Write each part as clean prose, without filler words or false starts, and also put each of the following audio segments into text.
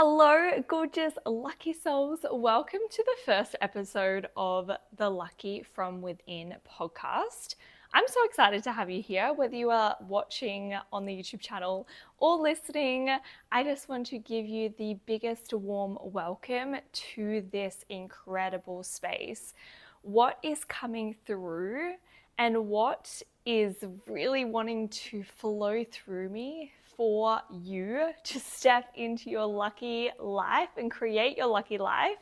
Hello, gorgeous lucky souls. Welcome to the first episode of the Lucky from Within podcast. I'm so excited to have you here, whether you are watching on the YouTube channel or listening. I just want to give you the biggest warm welcome to this incredible space. What is coming through and what is really wanting to flow through me for you to step into your lucky life and create your lucky life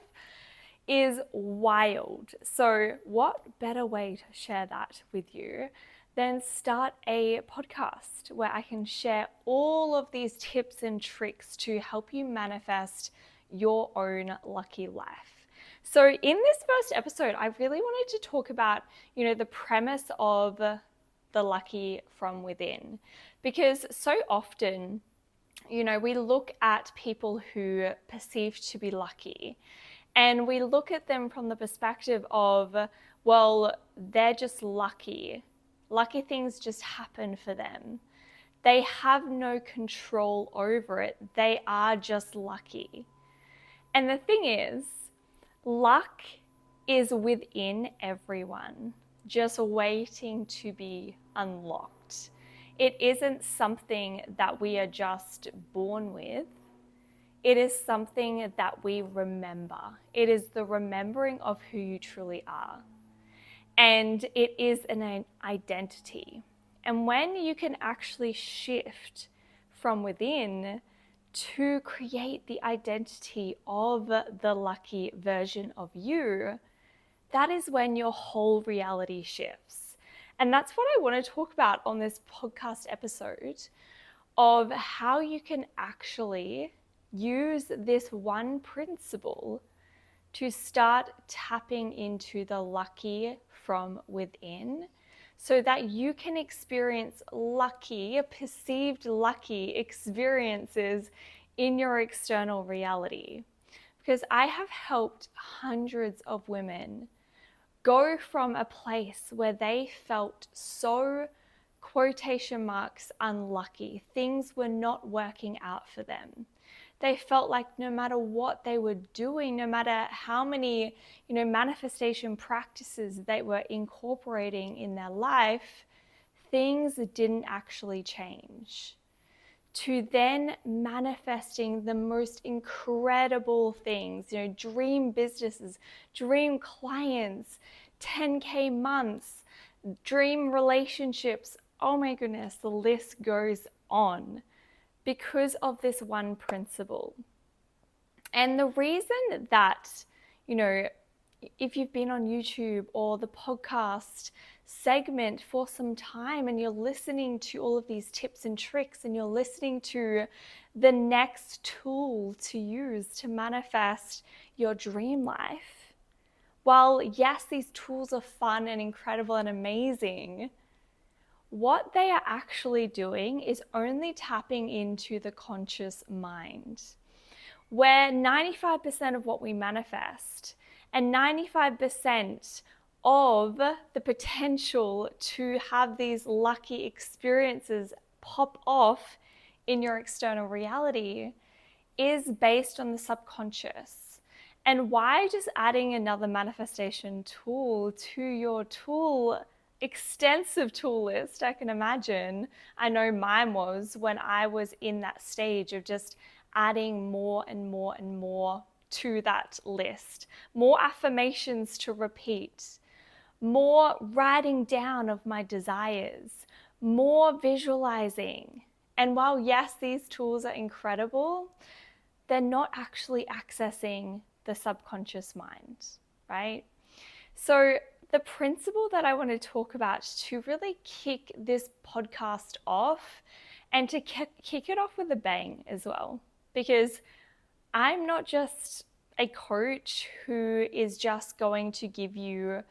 is wild. So, what better way to share that with you than start a podcast where I can share all of these tips and tricks to help you manifest your own lucky life. So, in this first episode, I really wanted to talk about, the premise of the lucky from within. Because so often, we look at people who perceive to be lucky and we look at them from the perspective of, well, they're just lucky. Lucky things just happen for them. They have no control over it. They are just lucky. And the thing is, luck is within everyone, just waiting to be unlocked. It isn't something that we are just born with. It is something that we remember. It is the remembering of who you truly are. And it is an identity. And when you can actually shift from within to create the identity of the lucky version of you, that is when your whole reality shifts. And that's what I want to talk about on this podcast episode, of how you can actually use this one principle to start tapping into the lucky from within, so that you can experience lucky, perceived lucky experiences in your external reality. Because I have helped hundreds of women go from a place where they felt so, quotation marks, unlucky. Things were not working out for them. They felt like no matter what they were doing, no matter how many, manifestation practices they were incorporating in their life, things didn't actually change. To then manifesting the most incredible things, dream businesses, dream clients, 10K months, dream relationships. Oh my goodness, the list goes on, because of this one principle. And the reason that, if you've been on YouTube or the podcast segment for some time and you're listening to all of these tips and tricks and you're listening to the next tool to use to manifest your dream life, while yes, these tools are fun and incredible and amazing, what they are actually doing is only tapping into the conscious mind, where 95% of what we manifest and 95% of the potential to have these lucky experiences pop off in your external reality is based on the subconscious. And why just adding another manifestation tool to your extensive tool list? I can imagine. I know mine was, when I was in that stage of just adding more and more and more to that list, more affirmations to repeat, more writing down of my desires, more visualizing. And while yes, these tools are incredible, they're not actually accessing the subconscious mind, right? So the principle that I want to talk about to really kick this podcast off, and to kick it off with a bang as well, because I'm not just a coach who is just going to give you,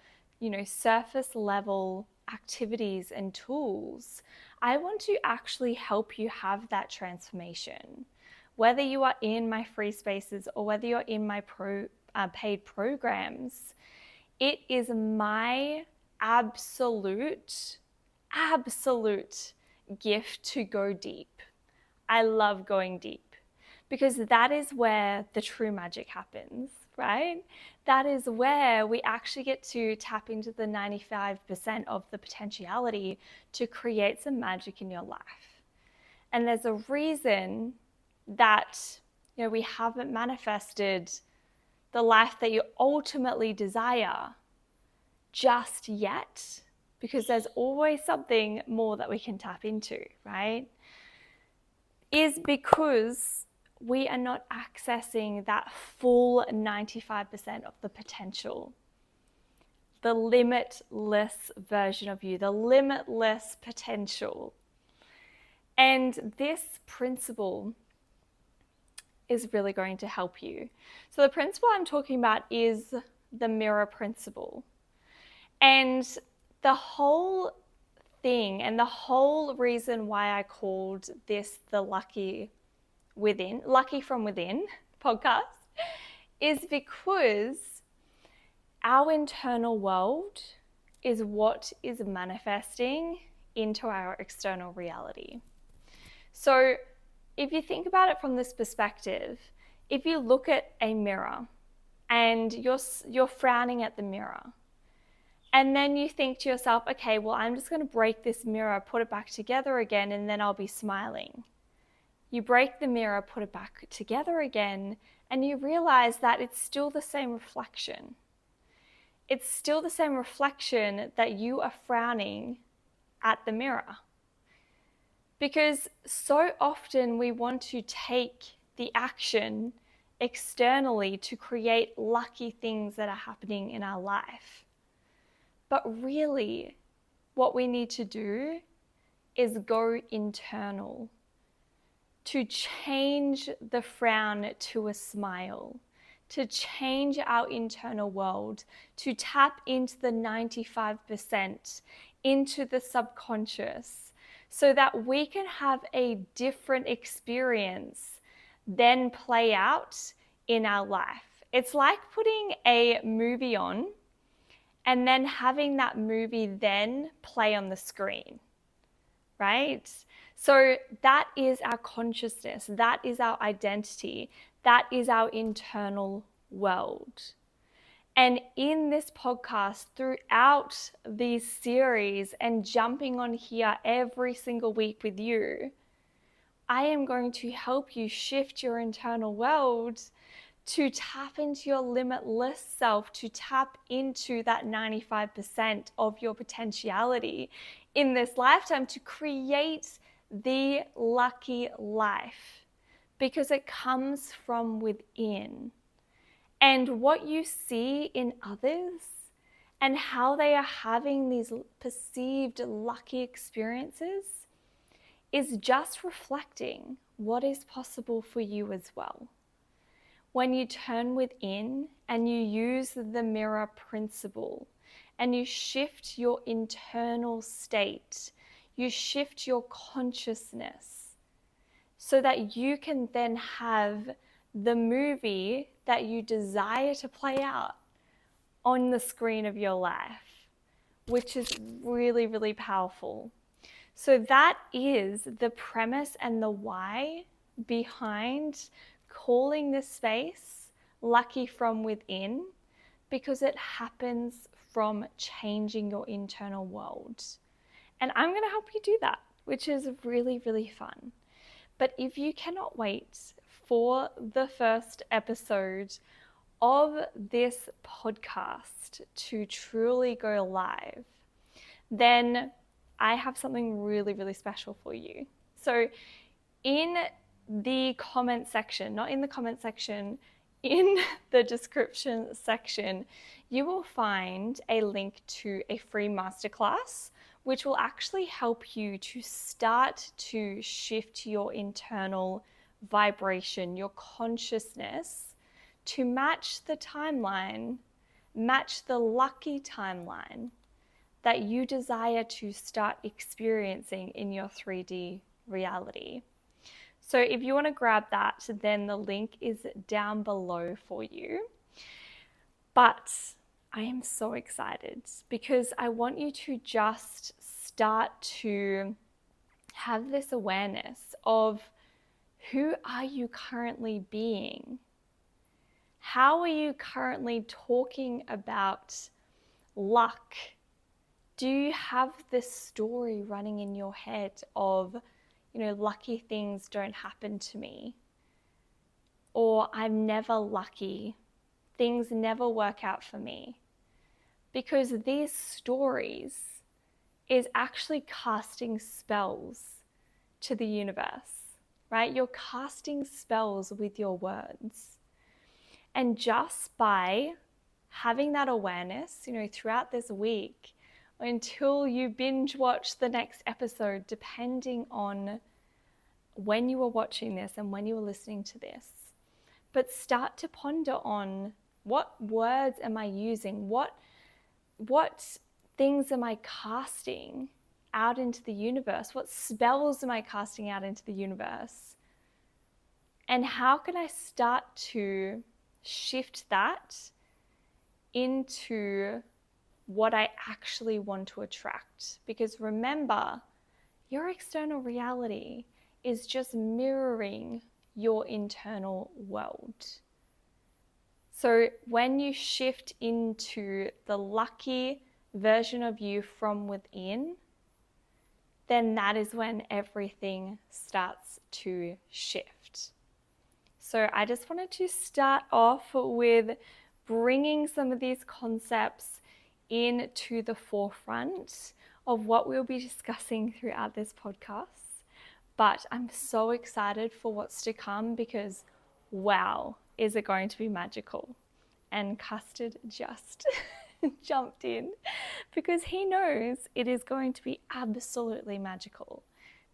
surface level activities and tools. I want to actually help you have that transformation. Whether you are in my free spaces or whether you're in my paid programs, it is my absolute gift to go deep. I love going deep because that is where the true magic happens, right? That is where we actually get to tap into the 95% of the potentiality to create some magic in your life. And there's a reason that, we haven't manifested the life that you ultimately desire just yet, because there's always something more that we can tap into, right? Is because we are not accessing that full 95% of the potential, the limitless version of you, the limitless potential. And this principle is really going to help you. So the principle I'm talking about is the mirror principle. And the whole thing and the whole reason why I called this the Lucky from Within podcast is because our internal world is what is manifesting into our external reality. So if you think about it from this perspective, if you look at a mirror and you're frowning at the mirror, and then you think to yourself, okay, well, I'm just going to break this mirror, put it back together again, and then I'll be smiling. You break the mirror, put it back together again, and you realize that it's still the same reflection. It's still the same reflection that you are frowning at the mirror. Because so often we want to take the action externally to create lucky things that are happening in our life. But really, what we need to do is go internal, to change the frown to a smile, to change our internal world, to tap into the 95%, into the subconscious, so that we can have a different experience then play out in our life. It's like putting a movie on and then having that movie then play on the screen, right? So that is our consciousness, that is our identity, that is our internal world. And in this podcast, throughout these series and jumping on here every single week with you, I am going to help you shift your internal world to tap into your limitless self, to tap into that 95% of your potentiality in this lifetime, to create the lucky life, because it comes from within. And what you see in others and how they are having these perceived lucky experiences is just reflecting what is possible for you as well. When you turn within and you use the mirror principle and you shift your internal state, you shift your consciousness so that you can then have the movie that you desire to play out on the screen of your life, which is really, really powerful. So that is the premise and the why behind calling this space Lucky from Within, because it happens from changing your internal world. And I'm going to help you do that, which is really, really fun. But if you cannot wait for the first episode of this podcast to truly go live, then I have something really, really special for you. So in the comment section, not in the comment section, in the description section, you will find a link to a free masterclass, which will actually help you to start to shift your internal vibration, your consciousness, to match the timeline, match the lucky timeline that you desire to start experiencing in your 3D reality. So if you want to grab that, then the link is down below for you. But I am so excited because I want you to just start to have this awareness of Who are you currently being? How are you currently talking about luck? Do you have this story running in your head of, lucky things don't happen to me? Or I'm never lucky. Things never work out for me. Because these stories is actually casting spells to the universe, right? You're casting spells with your words. And just by having that awareness, throughout this week, until you binge watch the next episode, depending on when you were watching this and when you were listening to this, but start to ponder on what words am I using? What things am I casting out into the universe? What spells am I casting out into the universe? And how can I start to shift that into what I actually want to attract? Because remember, your external reality is just mirroring your internal world. So when you shift into the lucky version of you from within, then that is when everything starts to shift. So I just wanted to start off with bringing some of these concepts into the forefront of what we'll be discussing throughout this podcast. But I'm so excited for what's to come because, wow, is it going to be magical? And Custard just jumped in because he knows it is going to be absolutely magical.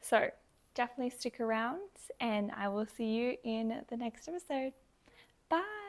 So definitely stick around and I will see you in the next episode. Bye.